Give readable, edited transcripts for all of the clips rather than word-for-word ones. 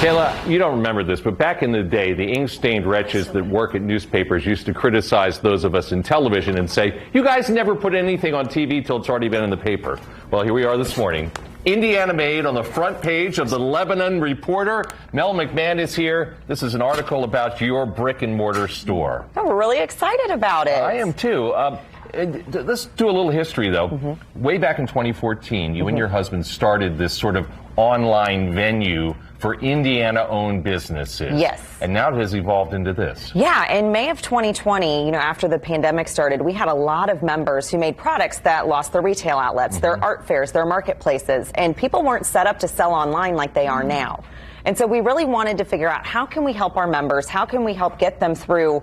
Kayla, you don't remember this, but back in the day, the ink-stained wretches that work at newspapers used to criticize those of us in television and say, you guys never put anything on TV till it's already been in the paper. Well, here we are this morning. Indiana Made on the front page of the Lebanon Reporter. Mel McMahon is here. This is an article about your brick-and-mortar store. Oh, we're really excited about it. I am too. Let's do a little history, though. Way back in 2014, you and your husband started this sort of online venue for Indiana-owned businesses. Yes. And now it has evolved into this. Yeah, in May of 2020, after the pandemic started, we had a lot of members who made products that lost their retail outlets, their art fairs, their marketplaces, and people weren't set up to sell online like they are now. And so we really wanted to figure out, how can we help our members? How can we help get them through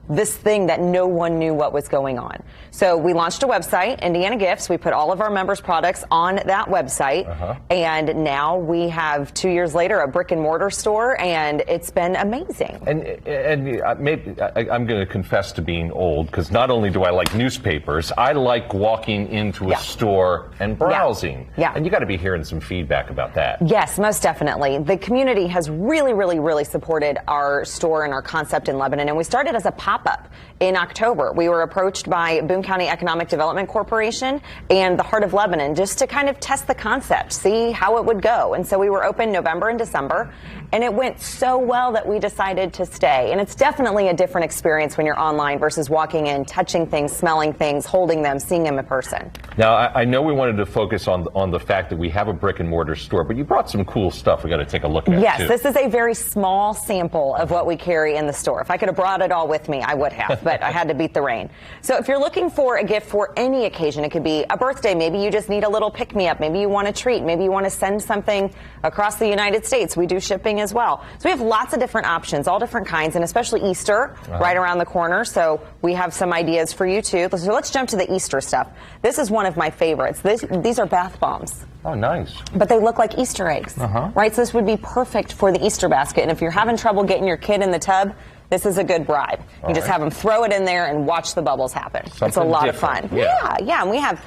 this thing that no one knew what was going on? So we launched a website, Indiana Gifts. We put all of our members' products on that website. And now we have, 2 years later, a brick and mortar store, and it's been amazing. And maybe I'm going to confess to being old, because not only do I like newspapers, I like walking into a store and browsing. Yeah. And you got to be hearing some feedback about that. Yes, most definitely. The community has really supported our store and our concept in Lebanon, and we started as a pop-up in October. We were approached by Boone County Economic Development Corporation and the Heart of Lebanon just to kind of test the concept, see how it would go. And so we were open November and December, and it went so well that we decided to stay. And it's definitely a different experience when you're online versus walking in, touching things, smelling things, holding them, seeing them in person. Now, I know we wanted to focus on the fact that we have a brick and mortar store, but you brought some cool stuff we got to take a look at. Yes, too. This is a very small sample of what we carry in the store. If I could have brought it all with me, I would have, but I had to beat the rain. So if you're looking for a gift for any occasion, it could be a birthday, maybe you just need a little pick-me-up, maybe you want a treat, maybe you want to send something across the United States. We do shipping as well. So we have lots of different options, all different kinds, and especially Easter right around the corner. So we have some ideas for you too. So let's jump to the Easter stuff. This is one of my favorites. These are bath bombs. Oh, nice. But they look like Easter eggs, right? So this would be perfect for the Easter basket. And if you're having trouble getting your kid in the tub, this is a good bribe. You just have them throw it in there and watch the bubbles happen. It's a lot of fun. Yeah. And we have,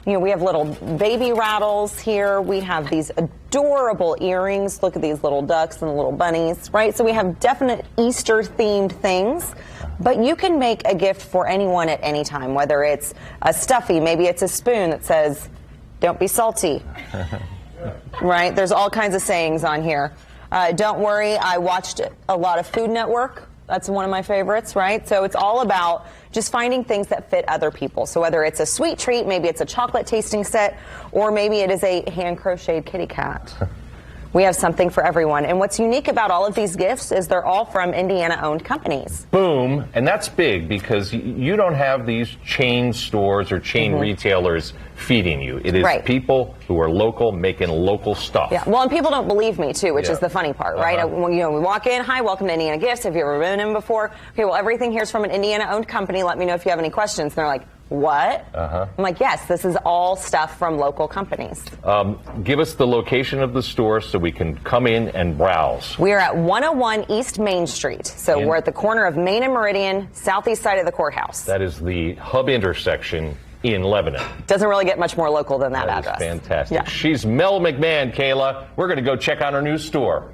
we have little baby rattles here. We have these adorable earrings. Look at these little ducks and little bunnies, right? So we have definite Easter-themed things. But you can make a gift for anyone at any time, whether it's a stuffy, maybe it's a spoon that says, "Don't be salty." Right? There's all kinds of sayings on here. Don't worry, I watched a lot of Food Network. That's one of my favorites, right? So it's all about just finding things that fit other people. So whether it's a sweet treat, maybe it's a chocolate tasting set, or maybe it is a hand-crocheted kitty cat. We have something for everyone. And what's unique about all of these gifts is they're all from Indiana-owned companies. Boom. And that's big because you don't have these chain stores or chain retailers feeding you. It is people who are local making local stuff. Yeah. Well, and people don't believe me, too, which is the funny part, right? When, we walk in, hi, welcome to Indiana Gifts. Have you ever been in before? Okay, well, everything here is from an Indiana-owned company. Let me know if you have any questions. And they're like, what? I'm like, yes, this is all stuff from local companies. Give us the location of the store so we can come in and browse. We are at 101 East Main Street. So we're at the corner of Main and Meridian, southeast side of the courthouse. That is the hub intersection in Lebanon. Doesn't really get much more local than that address. Fantastic. Yeah. She's Mel McMahon, Kayla. We're going to go check out our new store.